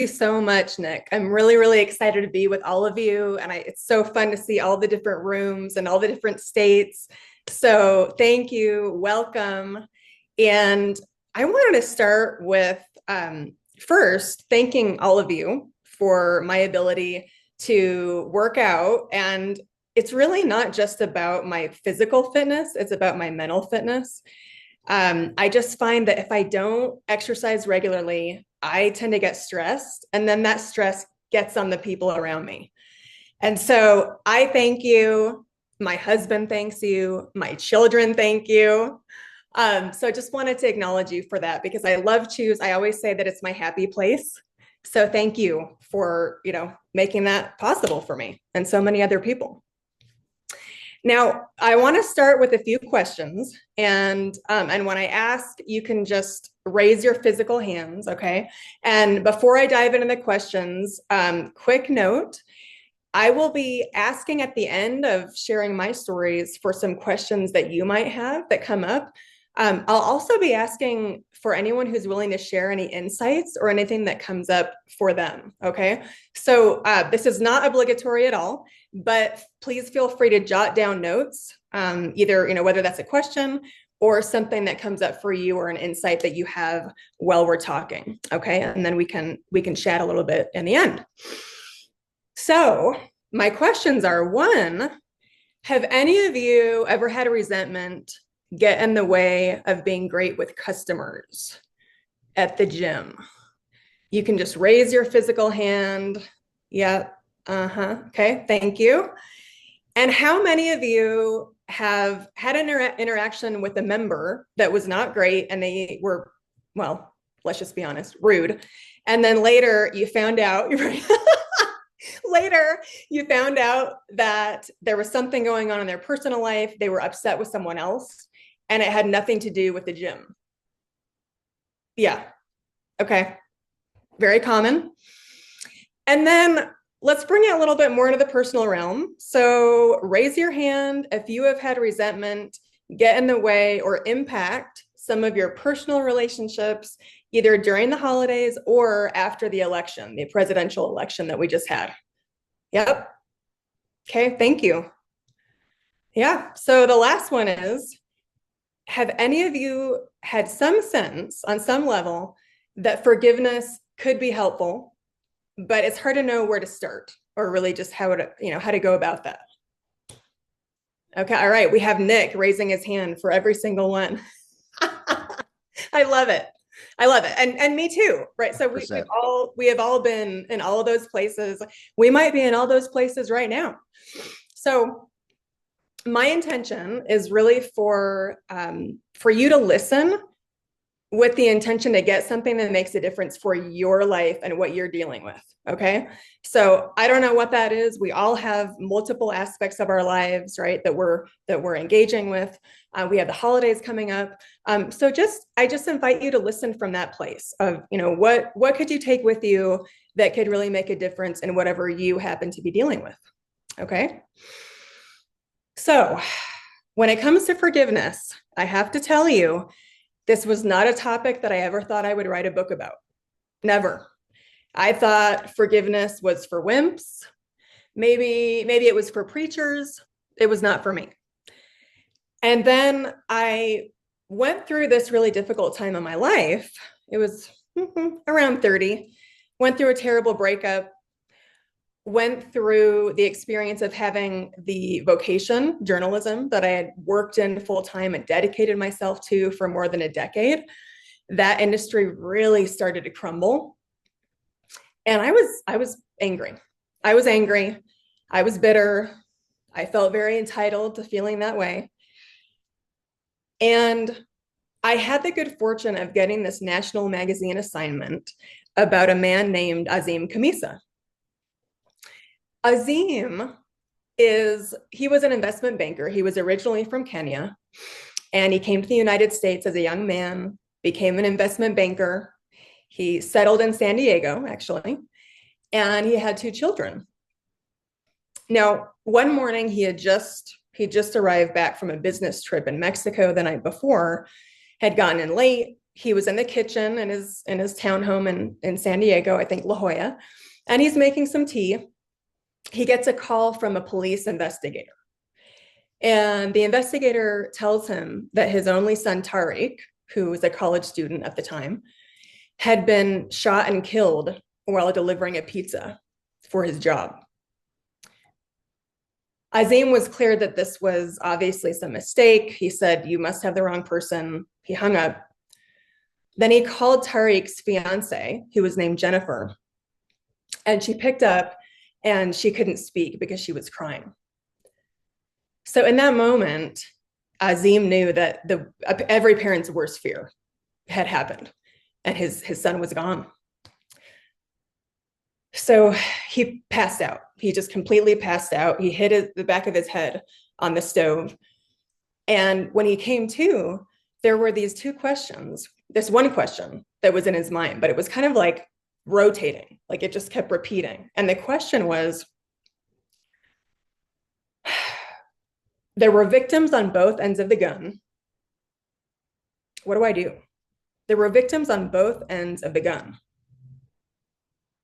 you so much, Nick. I'm really, really excited to be with all of you. And it's so fun to see all the different rooms and all the different states. So thank you. Welcome. And I wanted to start with first thanking all of you for my ability to work out. And it's really not just about my physical fitness, it's about my mental fitness. I just find that if I don't exercise regularly, I tend to get stressed, and then that stress gets on the people around me. And so I thank you. My husband thanks you. My children thank you. So I just wanted to acknowledge you for that because I love Chuze. I always say that it's my happy place. So thank you for, making that possible for me and so many other people. Now, I want to start with a few questions, and when I ask, you can just raise your physical hands, okay? And before I dive into the questions, quick note, I will be asking at the end of sharing my stories for some questions that you might have that come up. I'll also be asking for anyone who's willing to share any insights or anything that comes up for them, okay? So this is not obligatory at all, but please feel free to jot down notes, either, whether that's a question or something that comes up for you or an insight that you have while we're talking, okay? And then we can chat a little bit in the end. So my questions are, one, have any of you ever had a resentment get in the way of being great with customers at the gym? You can just raise your physical hand. Yep. Okay, thank you. And how many of you have had an interaction with a member that was not great and they were, well, let's just be honest, rude. And then later you found out, later you found out that there was something going on in their personal life. They were upset with someone else and it had nothing to do with the gym. Yeah. Okay. Very common. And then let's bring it a little bit more into the personal realm. So raise your hand if you have had resentment get in the way or impact some of your personal relationships, either during the holidays or after the election, the presidential election that we just had. Yep. Okay, thank you. Yeah, so the last one is, have any of you had some sense on some level that forgiveness could be helpful, but it's hard to know where to start or really just how to go about that? Okay, all right, we have Nick raising his hand for every single one. I love it. I love it. And me too, right? So we have all been in all of those places. We might be in all those places right now. So my intention is really for you to listen with the intention to get something that makes a difference for your life and what you're dealing with. Okay. So I don't know what that is. We all have multiple aspects of our lives, right? That we're engaging with. We have the holidays coming up. So I just invite you to listen from that place of, what could you take with you that could really make a difference in whatever you happen to be dealing with. Okay. So when it comes to forgiveness, I have to tell you, this was not a topic that I ever thought I would write a book about. Never. I thought forgiveness was for wimps. Maybe it was for preachers. It was not for me. And then I went through this really difficult time in my life. It was around 30. Went through a terrible breakup. Went through the experience of having the vocation, journalism, that I had worked in full time and dedicated myself to for more than a decade. That industry really started to crumble. And I was angry. I was angry. I was bitter. I felt very entitled to feeling that way. And I had the good fortune of getting this national magazine assignment about a man named Azim Khamisa. Azim he was an investment banker. He was originally from Kenya, and he came to the United States as a young man, became an investment banker. He settled in San Diego, actually, and he had 2 children. Now, one morning he just arrived back from a business trip in Mexico the night before, had gotten in late, he was in the kitchen in his townhome in San Diego, I think La Jolla, and he's making some tea. He gets a call from a police investigator. And the investigator tells him that his only son, Tariq, who was a college student at the time, had been shot and killed while delivering a pizza for his job. Azim was clear that this was obviously some mistake. He said, "You must have the wrong person." He hung up. Then he called Tariq's fiance, who was named Jennifer, and she picked up and she couldn't speak because she was crying. So in that moment, Azim knew that every parent's worst fear had happened, and his son was gone. So he passed out. He just completely passed out. He hit the back of his head on the stove. And when he came to, there were these two questions. This one question that was in his mind, but it was kind of like rotating, like it just kept repeating. And the question was, there were victims on both ends of the gun. What do I do? There were victims on both ends of the gun.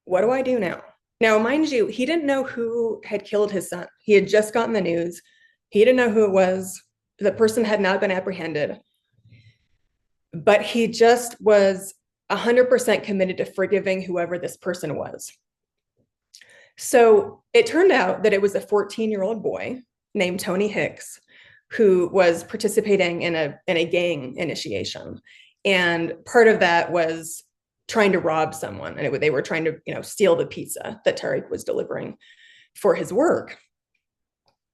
What do I do now? Now, mind you, he didn't know who had killed his son. He had just gotten the news. He didn't know who it was. The person had not been apprehended. But he just was 100% committed to forgiving whoever this person was. So it turned out that it was a 14-year-old boy named Tony Hicks who was participating in a gang initiation. And part of that was trying to rob someone. And they were trying to, steal the pizza that Tariq was delivering for his work.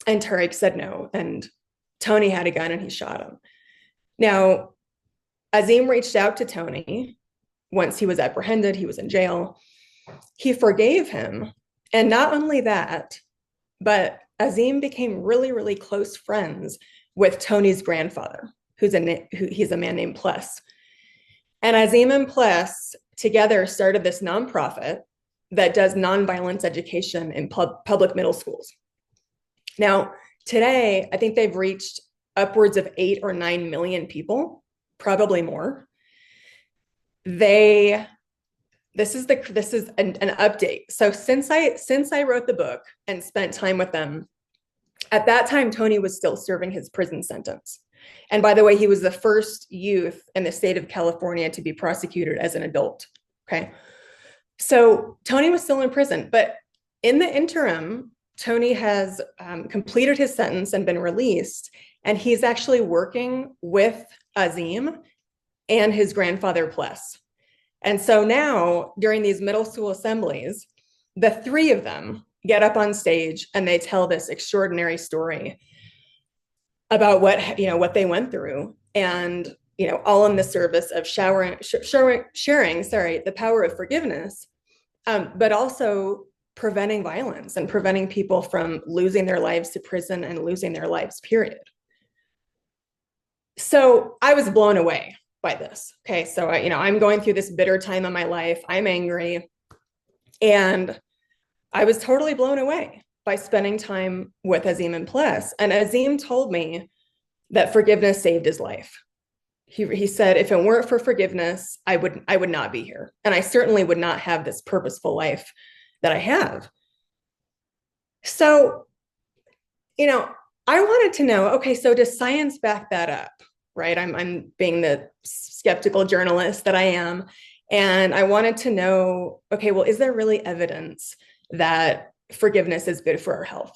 And Tariq said no. And Tony had a gun and he shot him. Now, Azim reached out to Tony once he was apprehended. He was in jail. He forgave him. And not only that, but Azim became really, really close friends with Tony's grandfather, he's a man named Pless. And Azim and Pless together started this nonprofit that does nonviolence education in public middle schools. Now, today, I think they've reached upwards of 8 or 9 million people, probably more. This is an update. So since I wrote the book and spent time with them, at that time, Tony was still serving his prison sentence. And by the way, he was the first youth in the state of California to be prosecuted as an adult. Okay. So Tony was still in prison, but in the interim, Tony has completed his sentence and been released. And he's actually working with Azim and his grandfather Pless. And so now during these middle school assemblies, the three of them get up on stage and they tell this extraordinary story about what they went through, and all in the service of sharing the power of forgiveness, but also preventing violence and preventing people from losing their lives to prison and losing their lives, period. So I was blown away by this. Okay, so I'm going through this bitter time in my life. I'm angry, and I was totally blown away by spending time with Azim and Pless. And Azim told me that forgiveness saved his life. He said, if it weren't for forgiveness, I would not be here. And I certainly would not have this purposeful life that I have. So, I wanted to know, okay, so does science back that up, right? I'm being the skeptical journalist that I am. And I wanted to know, okay, well, is there really evidence that forgiveness is good for our health?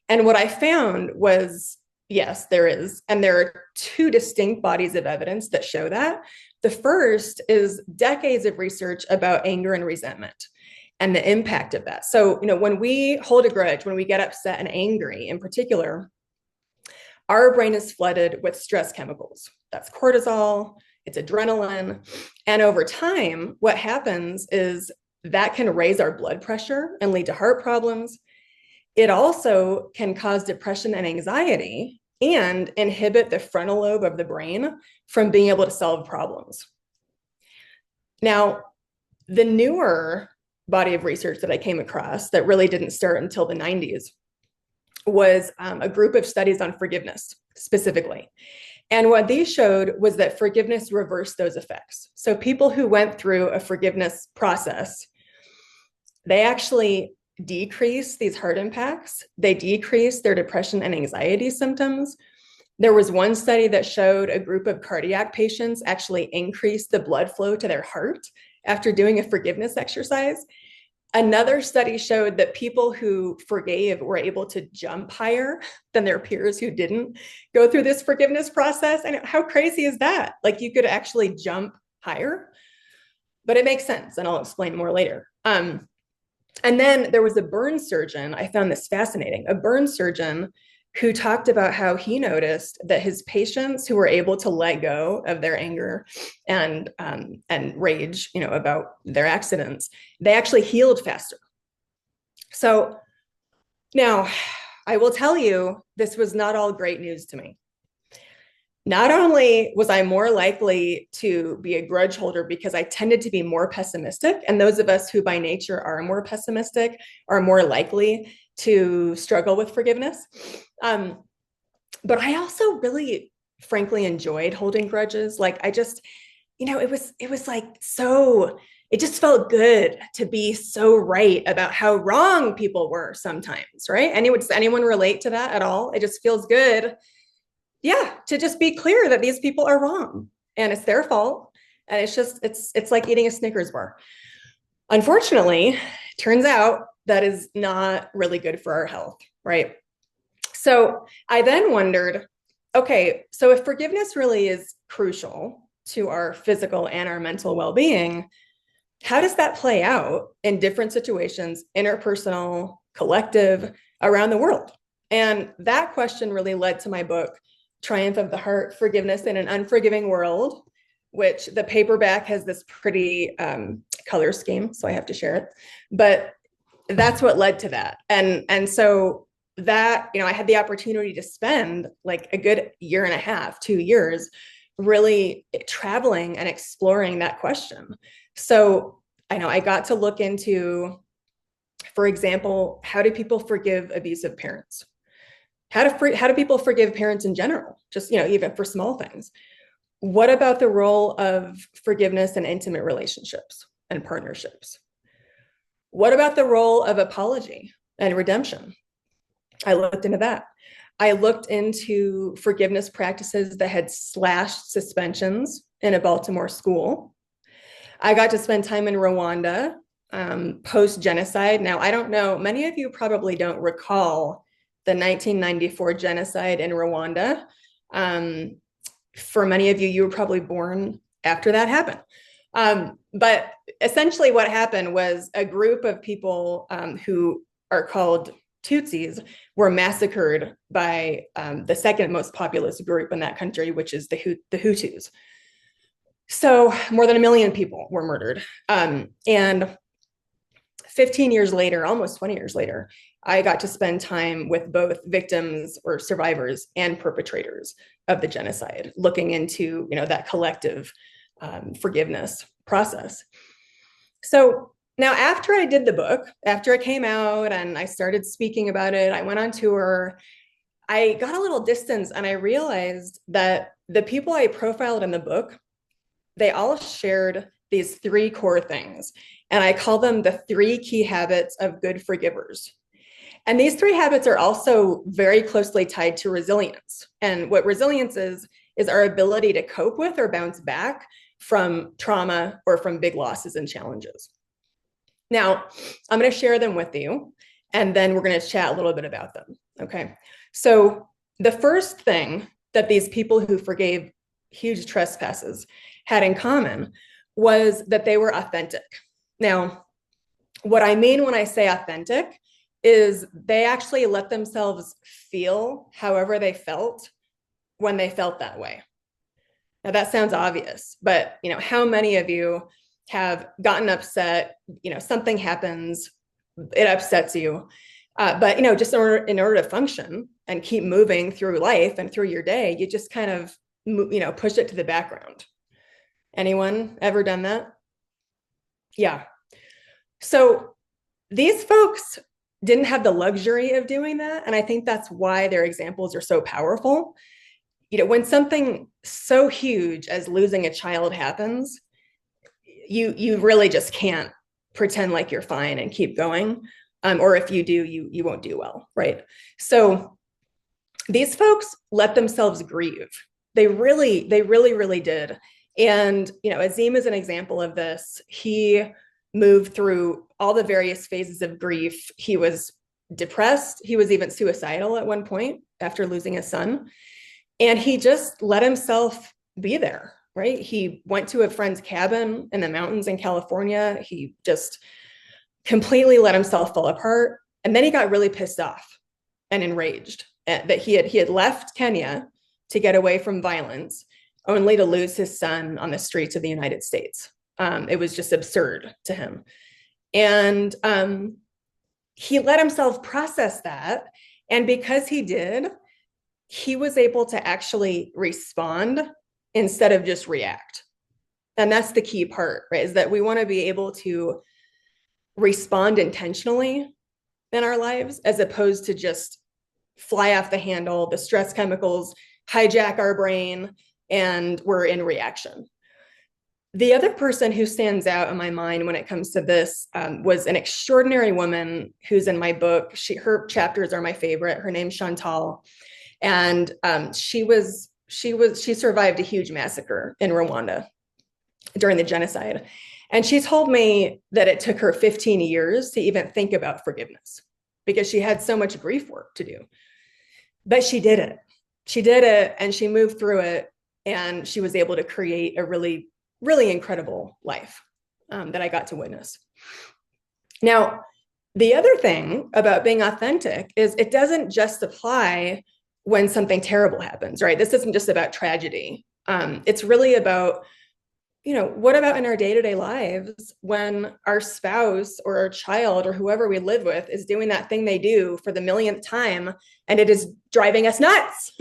And what I found was, yes, there is. And there are two distinct bodies of evidence that show that. The first is decades of research about anger and resentment and the impact of that. So, when we hold a grudge, when we get upset and angry in particular, our brain is flooded with stress chemicals. That's cortisol, it's adrenaline. And over time, what happens is that can raise our blood pressure and lead to heart problems. It also can cause depression and anxiety and inhibit the frontal lobe of the brain from being able to solve problems. Now, the newer body of research that I came across that really didn't start until the 90s was a group of studies on forgiveness specifically. And what these showed was that forgiveness reversed those effects. So people who went through a forgiveness process, they actually decreased these heart impacts. They decreased their depression and anxiety symptoms. There was one study that showed a group of cardiac patients actually increased the blood flow to their heart after doing a forgiveness exercise. Another study showed that people who forgave were able to jump higher than their peers who didn't go through this forgiveness process. And how crazy is that? Like, you could actually jump higher, but it makes sense, and I'll explain more later. And then there was a burn surgeon. I found this fascinating. A burn surgeon who talked about how he noticed that his patients who were able to let go of their anger and rage, about their accidents, they actually healed faster. So now I will tell you, this was not all great news to me. Not only was I more likely to be a grudge holder because I tended to be more pessimistic, and those of us who by nature are more pessimistic are more likely to struggle with forgiveness. But I also really, frankly, enjoyed holding grudges. Like, I just, it was like, so, it just felt good to be so right about how wrong people were sometimes, right? Does anyone relate to that at all? It just feels good. Yeah, to just be clear that these people are wrong and it's their fault. And it's like eating a Snickers bar. Unfortunately, turns out that is not really good for our health, right? So I then wondered, okay, so if forgiveness really is crucial to our physical and our mental well-being, how does that play out in different situations, interpersonal, collective, around the world? And that question really led to my book, Triumph of the Heart, Forgiveness in an Unforgiving World, which the paperback has this pretty color scheme, so I have to share it. But that's what led to that. And so that, I had the opportunity to spend like a good year and a half, 2 years, really traveling and exploring that question. So I got to look into, for example, how do people forgive abusive parents? How do people forgive parents in general? Just, even for small things. What about the role of forgiveness in intimate relationships and partnerships? What about the role of apology and redemption? I looked into that. I looked into forgiveness practices that had slashed suspensions in a Baltimore school. I got to spend time in Rwanda post-genocide. Now, I don't know, many of you probably don't recall the 1994 genocide in Rwanda. For many of you, you were probably born after that happened. But essentially what happened was a group of people who are called Tutsis were massacred by the second most populous group in that country, which is the Hutus. So more than 1 million people were murdered. And 15 years later, almost 20 years later, I got to spend time with both victims or survivors and perpetrators of the genocide, looking into, that collective forgiveness process. So now, after I did the book, after it came out and I started speaking about it, I went on tour, I got a little distance and I realized that the people I profiled in the book, they all shared these 3 core things. And I call them the 3 key habits of good forgivers. And these 3 habits are also very closely tied to resilience. And what resilience is our ability to cope with or bounce back from trauma or from big losses and challenges. Now, I'm going to share them with you, and then we're going to chat a little bit about them. Okay. So the first thing that these people who forgave huge trespasses had in common was that they were authentic. Now, what I mean when I say authentic is they actually let themselves feel however they felt when they felt that way. Now that sounds obvious, but how many of you have gotten upset, something happens, it upsets you, but just in order to function and keep moving through life and through your day, you just kind of push it to the background. Anyone ever done that? Yeah. So these folks didn't have the luxury of doing that. And I think that's why their examples are so powerful. when something so huge as losing a child happens, you really just can't pretend like you're fine and keep going. Or if you do, you won't do well, right? So these folks let themselves grieve. They really, really did. And, Azim is an example of this. He moved through all the various phases of grief. He was depressed. He was even suicidal at one point after losing his son. And he just let himself be there, right? He went to a friend's cabin in the mountains in California. He just completely let himself fall apart. And then he got really pissed off and enraged that he had left Kenya to get away from violence, only to lose his son on the streets of the United States. It was just absurd to him. And he let himself process that. And because he did, he was able to actually respond instead of just react. And that's the key part, right? Is that we want to be able to respond intentionally in our lives, as opposed to just fly off the handle. The stress chemicals hijack our brain and we're in reaction. The other person who stands out in my mind when it comes to this was an extraordinary woman who's in my book. Her chapters are my favorite. Her name's Chantal. And she survived a huge massacre in Rwanda during the genocide. And she told me that it took her 15 years to even think about forgiveness because she had so much grief work to do. But she did it. She did it, and she moved through it, and she was able to create a really, really incredible life that I got to witness. Now, the other thing about being authentic is it doesn't just apply when something terrible happens, right? This isn't just about tragedy. It's really about, what about in our day-to-day lives when our spouse or our child or whoever we live with is doing that thing they do for the millionth time and it is driving us nuts?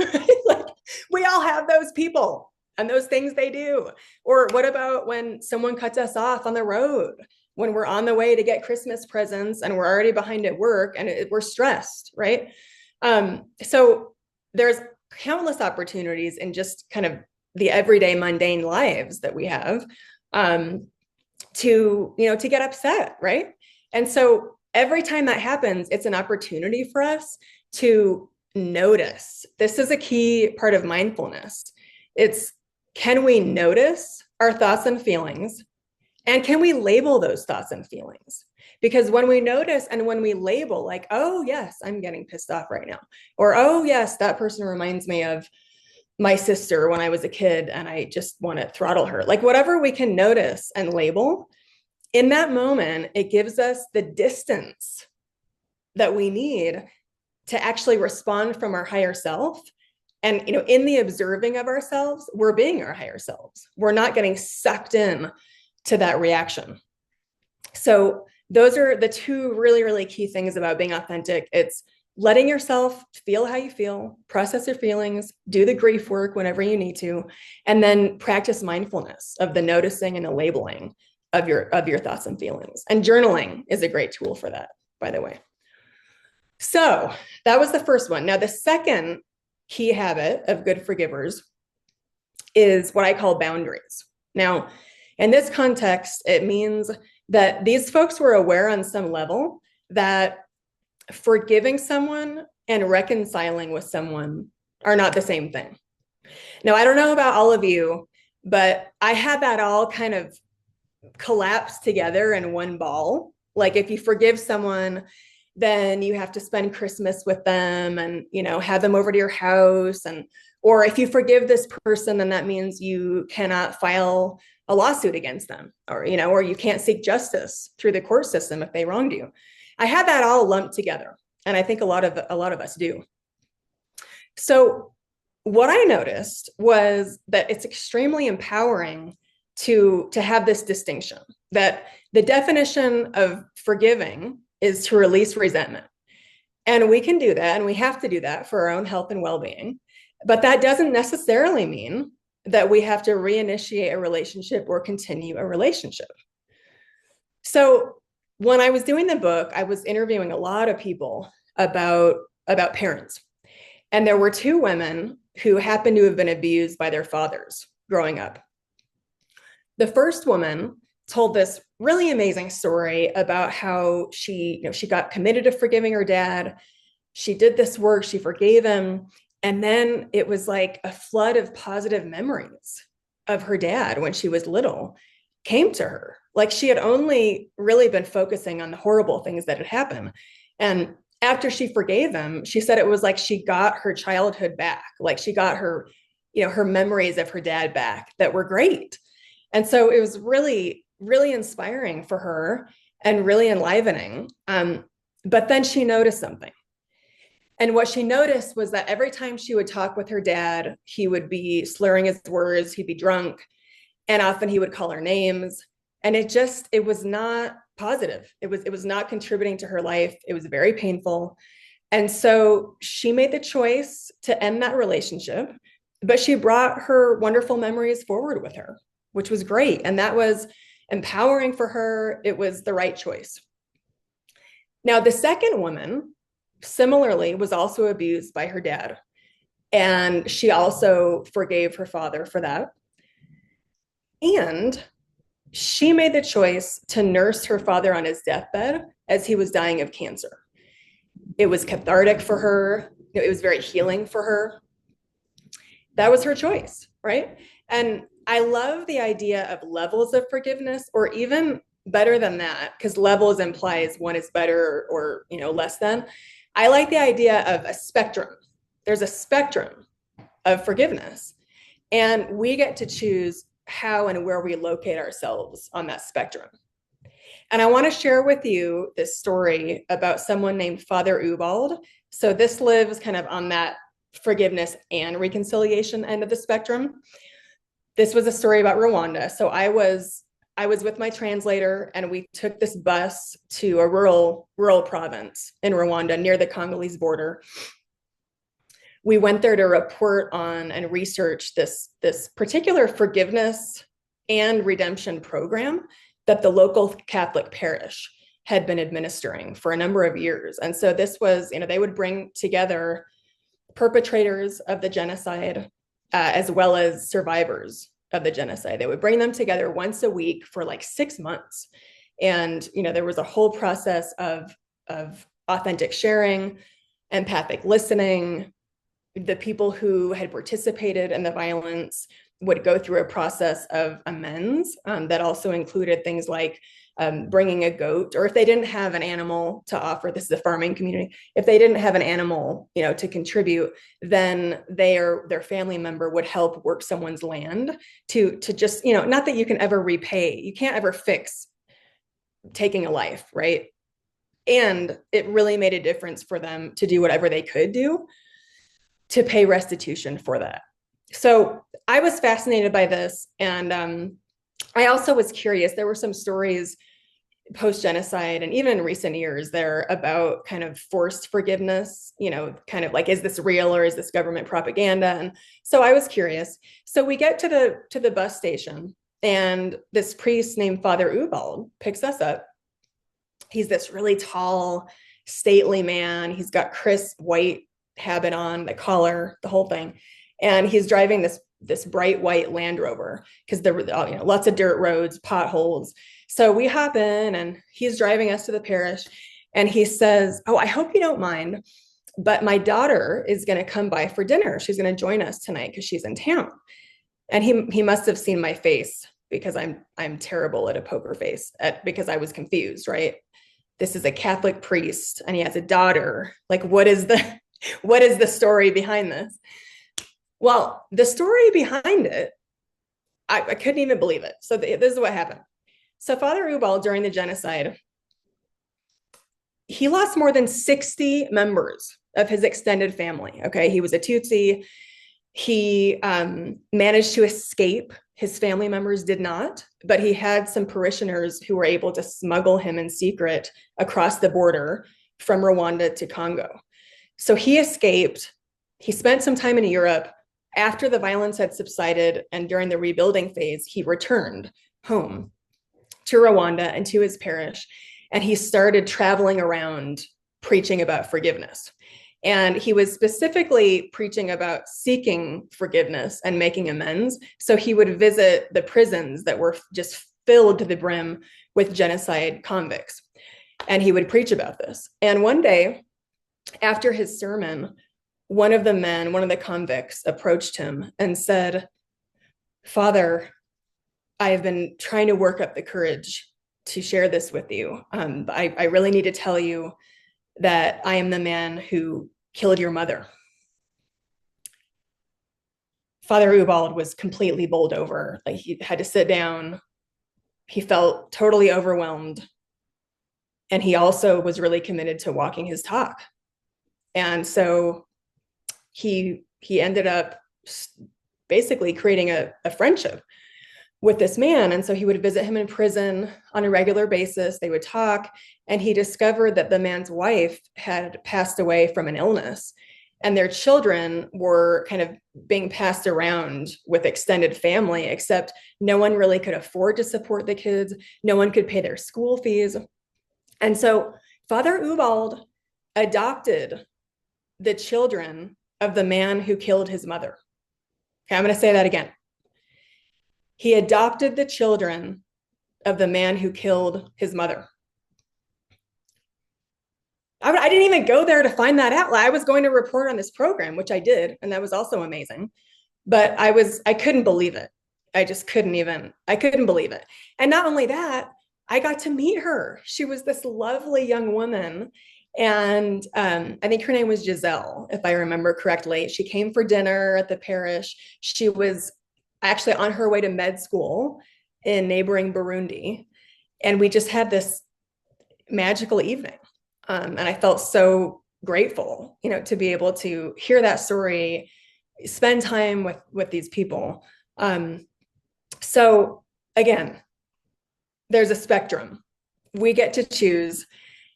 Like, we all have those people and those things they do. Or what about when someone cuts us off on the road, when we're on the way to get Christmas presents and we're already behind at work and we're stressed, right? So there's countless opportunities in just kind of the everyday mundane lives that we have to get upset, right? And so every time that happens, it's an opportunity for us to notice. This is a key part of mindfulness. It's, can we notice our thoughts and feelings? And can we label those thoughts and feelings? Because when we notice and when we label, like, oh, yes, I'm getting pissed off right now. Or, oh, yes, that person reminds me of my sister when I was a kid and I just want to throttle her. Like, whatever we can notice and label, in that moment, it gives us the distance that we need to actually respond from our higher self. And, in the observing of ourselves, we're being our higher selves. We're not getting sucked in to that reaction. So those are the two really, really key things about being authentic. It's letting yourself feel how you feel, process your feelings, do the grief work whenever you need to, and then practice mindfulness of the noticing and the labeling of your thoughts and feelings. And journaling is a great tool for that, by the way. So that was the first one. Now, the second key habit of good forgivers is what I call boundaries. Now, in this context, it means that these folks were aware on some level that forgiving someone and reconciling with someone are not the same thing. Now, I don't know about all of you, but I had that all kind of collapsed together in one ball. Like, if you forgive someone, then you have to spend Christmas with them and, have them over to your house. Or if you forgive this person, then that means you cannot file a lawsuit against them, or you can't seek justice through the court system if they wronged you. I had that all lumped together, and I think a lot of us do. So what I noticed was that it's extremely empowering to have this distinction, that the definition of forgiving is to release resentment. And we can do that, and we have to do that for our own health and well-being. But that doesn't necessarily mean that we have to reinitiate a relationship or continue a relationship. So when I was doing the book, I was interviewing a lot of people about parents. And there were two women who happened to have been abused by their fathers growing up. The first woman told this really amazing story about how she got committed to forgiving her dad. She did this work, she forgave him, and then it was like a flood of positive memories of her dad when she was little came to her. Like she had only really been focusing on the horrible things that had happened. And after she forgave him, she said it was like she got her childhood back. Like she got her, her memories of her dad back that were great. And so it was really, really inspiring for her and really enlivening. But then she noticed something. And what she noticed was that every time she would talk with her dad, he would be slurring his words, he'd be drunk, and often he would call her names. And it was not positive. It was not contributing to her life. It was very painful. And so she made the choice to end that relationship, but she brought her wonderful memories forward with her, which was great. And that was empowering for her. It was the right choice. Now, the second woman, similarly, was also abused by her dad. And she also forgave her father for that. And she made the choice to nurse her father on his deathbed as he was dying of cancer. It was cathartic for her. It was very healing for her. That was her choice, right? And I love the idea of levels of forgiveness, or even better than that, because levels implies one is better or less than. I like the idea of a spectrum. There's a spectrum of forgiveness, and we get to choose how and where we locate ourselves on that spectrum. And I want to share with you this story about someone named Father Ubald. So this lives kind of on that forgiveness and reconciliation end of the spectrum. This was a story about Rwanda. So I was with my translator, and we took this bus to a rural province in Rwanda near the Congolese border. We went there to report on and research this particular forgiveness and redemption program that the local Catholic parish had been administering for a number of years. And so this was, they would bring together perpetrators of the genocide as well as survivors of the genocide. They would bring them together once a week for like 6 months. And, there was a whole process of authentic sharing, empathic listening. The people who had participated in the violence would go through a process of amends that also included things like bringing a goat, or if they didn't have an animal to offer, this is a farming community, if they didn't have an animal, to contribute, then their family member would help work someone's land to just, not that you can ever repay, you can't ever fix taking a life, right? And it really made a difference for them to do whatever they could do to pay restitution for that. So I was fascinated by this. And I also was curious. There were some stories post-genocide and even in recent years there about kind of forced forgiveness, kind of like, is this real or is this government propaganda? And so I was curious. So we get to the bus station, and this priest named Father Ubald picks us up. He's this really tall, stately man. He's got crisp white habit on, the collar, the whole thing. And he's driving this bright white Land Rover because there were lots of dirt roads, potholes. So we hop in, and he's driving us to the parish, and he says, "Oh, I hope you don't mind, but my daughter is going to come by for dinner. She's going to join us tonight because she's in town." And he must have seen my face, because I'm terrible at a poker face, because I was confused, right? This is a Catholic priest and he has a daughter. Like, what is the story behind this? Well, the story behind it, I couldn't even believe it. So this is what happened. So Father Ubald, during the genocide, he lost more than 60 members of his extended family. Okay, he was a Tutsi. He managed to escape. His family members did not, but he had some parishioners who were able to smuggle him in secret across the border from Rwanda to Congo. So he escaped. He spent some time in Europe. After the violence had subsided and during the rebuilding phase, he returned home to Rwanda and to his parish, and he started traveling around preaching about forgiveness. And he was specifically preaching about seeking forgiveness and making amends. So he would visit the prisons that were just filled to the brim with genocide convicts. And he would preach about this. And one day, after his sermon, one of the convicts, approached him and said, "Father, I have been trying to work up the courage to share this with you. I really need to tell you that I am the man who killed your mother." Father Ubald was completely bowled over. Like, he had to sit down. He felt totally overwhelmed. And he also was really committed to walking his talk. And so he ended up basically creating a friendship with this man. And so he would visit him in prison on a regular basis. They would talk, and he discovered that the man's wife had passed away from an illness, and their children were kind of being passed around with extended family, except no one really could afford to support the kids. No one could pay their school fees. And so Father Ubald adopted the children of the man who killed his mother. Okay, I'm going to say that again. He adopted the children of the man who killed his mother. I didn't even go there to find that out. I was going to report on this program, which I did, and that was also amazing. But I couldn't believe it. I couldn't believe it. And not only that, I got to meet her. She was this lovely young woman. And I think her name was Giselle, if I remember correctly. She came for dinner at the parish. She was actually on her way to med school in neighboring Burundi. And we just had this magical evening. And I felt so grateful, to be able to hear that story, spend time with these people. So again, there's a spectrum. We get to choose,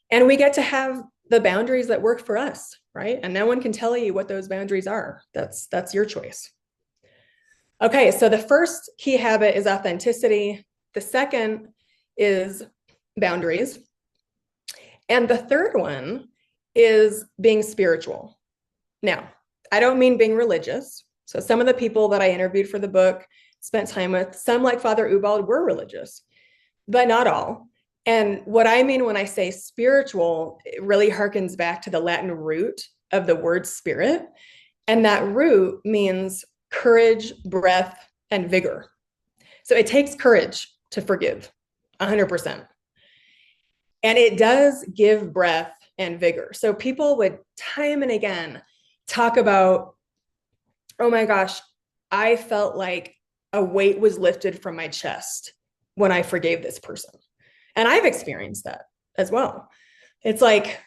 and we get to have the boundaries that work for us, right? And no one can tell you what those boundaries are. That's your choice. Okay, so the first key habit is authenticity. The second is boundaries. And the third one is being spiritual. Now, I don't mean being religious. So some of the people that I interviewed for the book, spent time with, some like Father Ubald were religious, but not all. And what I mean when I say spiritual, it really harkens back to the Latin root of the word spirit. And that root means courage, breath, and vigor. So it takes courage to forgive, 100%. And it does give breath and vigor. So people would time and again talk about, "Oh my gosh, I felt like a weight was lifted from my chest when I forgave this person." And I've experienced that as well. It's like,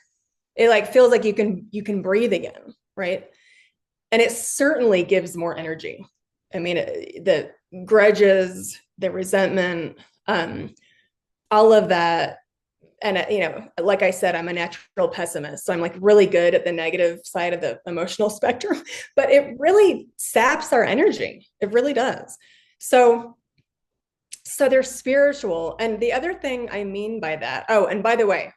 it feels like you can breathe again, right? And it certainly gives more energy. I mean, the grudges, the resentment, all of that. And, like I said, I'm a natural pessimist. So I'm like really good at the negative side of the emotional spectrum, but it really saps our energy. It really does. So they're spiritual. And the other thing I mean by that, oh, and by the way,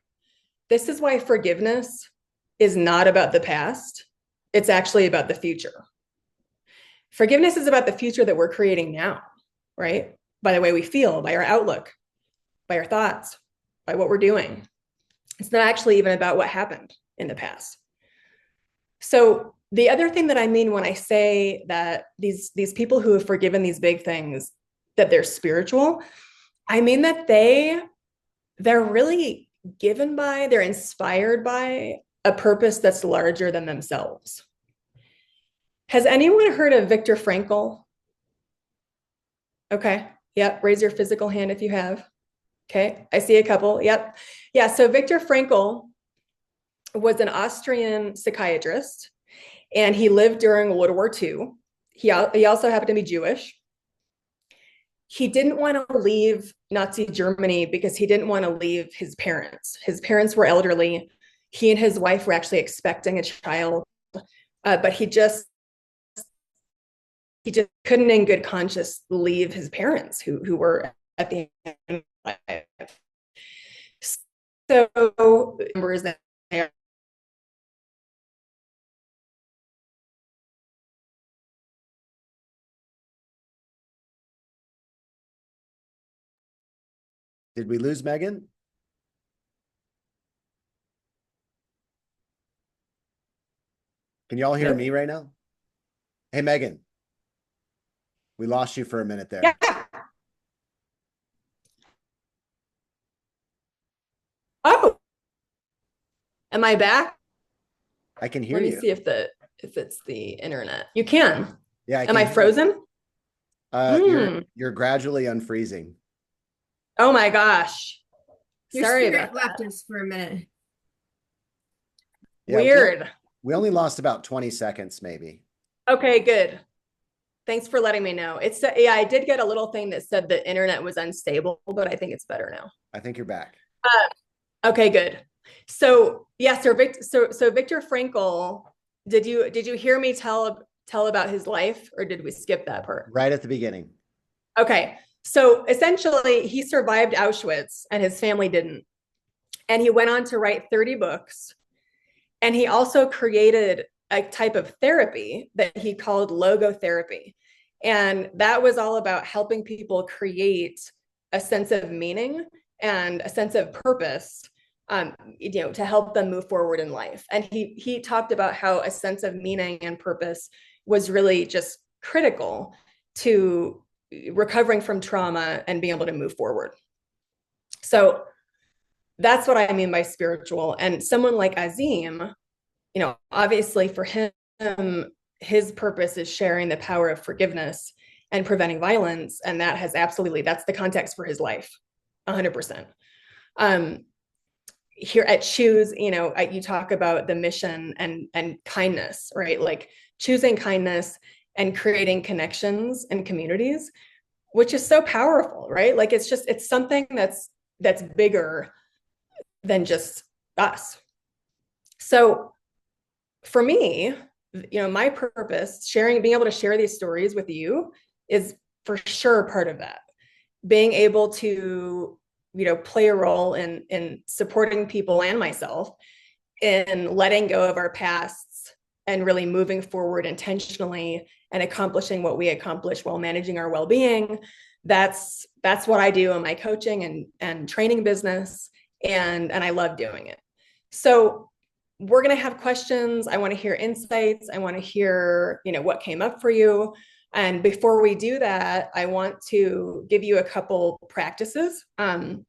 this is why forgiveness is not about the past. It's actually about the future. Forgiveness is about the future that we're creating now, right? By the way we feel, by our outlook, by our thoughts, by what we're doing. It's not actually even about what happened in the past. So the other thing that I mean when I say that these people who have forgiven these big things, that they're spiritual, I mean that they're really they're inspired by a purpose that's larger than themselves. Has anyone heard of Viktor Frankl? Okay. Yep. Raise your physical hand if you have. Okay. I see a couple. Yep. Yeah. So Viktor Frankl was an Austrian psychiatrist, and he lived during World War II. He also happened to be Jewish. He didn't want to leave Nazi Germany because he didn't want to leave his parents. His parents were elderly. He and his wife were actually expecting a child, but he just couldn't in good conscience leave his parents who were at the end of life. So numbers that Did we lose Megan? Can y'all hear me right now? Hey, Megan. We lost you for a minute there. Yeah. Oh, am I back? I can hear Let me you. see if it's the internet. You can. Yeah, Am I frozen? You're gradually unfreezing. Oh my gosh. Your Sorry spirit about left that. us for a minute. Yeah, Weird. we only lost about 20 seconds, maybe. Okay, good. Thanks for letting me know. Yeah, I did get a little thing that said the internet was unstable, but I think it's better now. I think you're back. Okay, good. So yeah, so Viktor Frankl, did you hear me tell about his life, or did we skip that part? Right at the beginning. Okay. So essentially, he survived Auschwitz and his family didn't. And he went on to write 30 books. And he also created a type of therapy that he called logotherapy. And that was all about helping people create a sense of meaning and a sense of purpose, to help them move forward in life. And he talked about how a sense of meaning and purpose was really just critical to recovering from trauma and being able to move forward. So that's what I mean by spiritual. And someone like Azim, obviously for him, his purpose is sharing the power of forgiveness and preventing violence. And that's the context for his life, 100%. Here at Chuze, you talk about the mission and kindness, right? Like choosing kindness and creating connections and communities, which is so powerful, right? Like it's something that's bigger than just us. So for me, my purpose, being able to share these stories with you is for sure part of that. Being able to, play a role in supporting people and myself in letting go of our pasts and really moving forward intentionally and accomplishing what we accomplish while managing our well-being. That's what I do in my coaching and training business. And I love doing it. So we're going to have questions. I want to hear insights. I want to hear, what came up for you. And before we do that, I want to give you a couple practices. And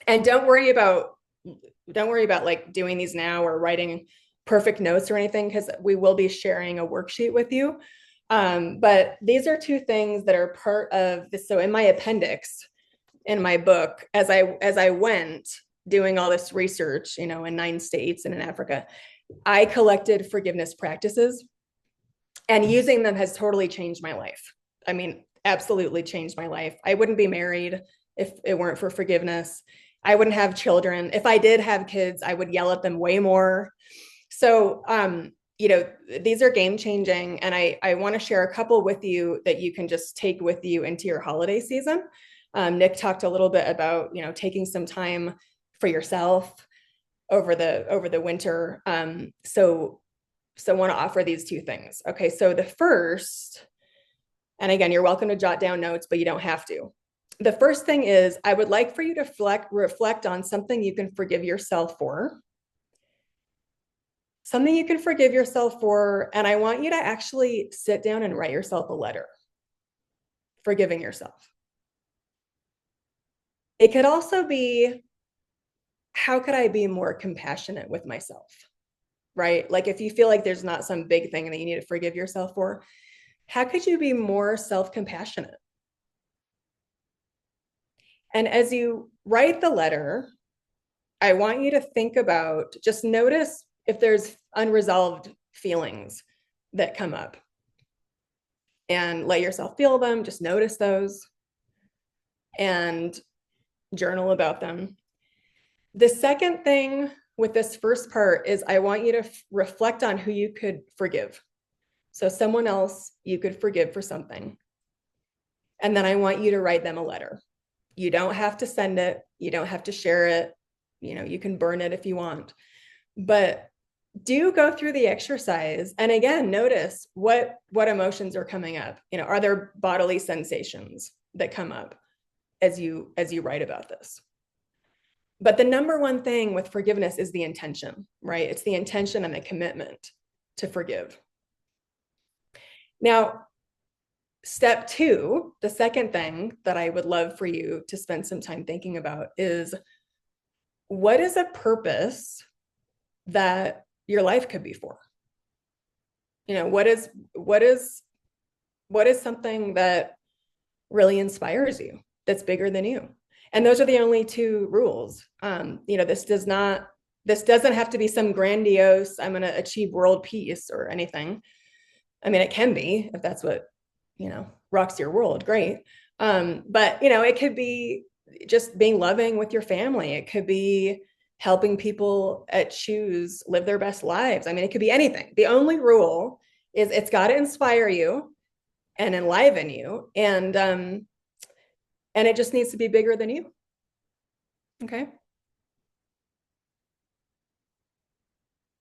don't worry about like doing these now or writing perfect notes or anything, because we will be sharing a worksheet with you. But these are two things that are part of this. So in my appendix, in my book, as I went doing all this research, in 9 states and in Africa, I collected forgiveness practices, and using them has totally changed my life. I mean, absolutely changed my life. I wouldn't be married if it weren't for forgiveness. I wouldn't have children. If I did have kids, I would yell at them way more. So, these are game changing. And I want to share a couple with you that you can just take with you into your holiday season. Nick talked a little bit about, taking some time for yourself over the winter. So want to offer these two things. Okay. So the first, and again, you're welcome to jot down notes, but you don't have to. The first thing is, I would like for you to reflect on something you can forgive yourself for. Something you can forgive yourself for. And I want you to actually sit down and write yourself a letter forgiving yourself. It could also be, how could I be more compassionate with myself? Right? Like if you feel like there's not some big thing that you need to forgive yourself for, how could you be more self-compassionate? And as you write the letter, I want you to think about, just notice if there's unresolved feelings that come up, and let yourself feel them. Just notice those and journal about them. The second thing with this first part is, I want you to reflect on who you could forgive. So someone else you could forgive for something. And then I want you to write them a letter. You don't have to send it. You don't have to share it. You can burn it if you want, but do go through the exercise. And again, notice what emotions are coming up. Are there bodily sensations that come up as you write about this? But the number one thing with forgiveness is the intention, right? It's the intention and the commitment to forgive. Now, step two, the second thing that I would love for you to spend some time thinking about is, what is a purpose that your life could be for? You know, what is something that really inspires you, that's bigger than you? And those are the only two rules. You know, this doesn't have to be some grandiose, I'm going to achieve world peace or anything. I mean, it can be, if that's what, you know, rocks your world, great. But, you know, it could be just being loving with your family. It could be helping people at Chuze live their best lives. I mean, it could be anything. The only rule is it's got to inspire you and enliven you. And it just needs to be bigger than you. Okay.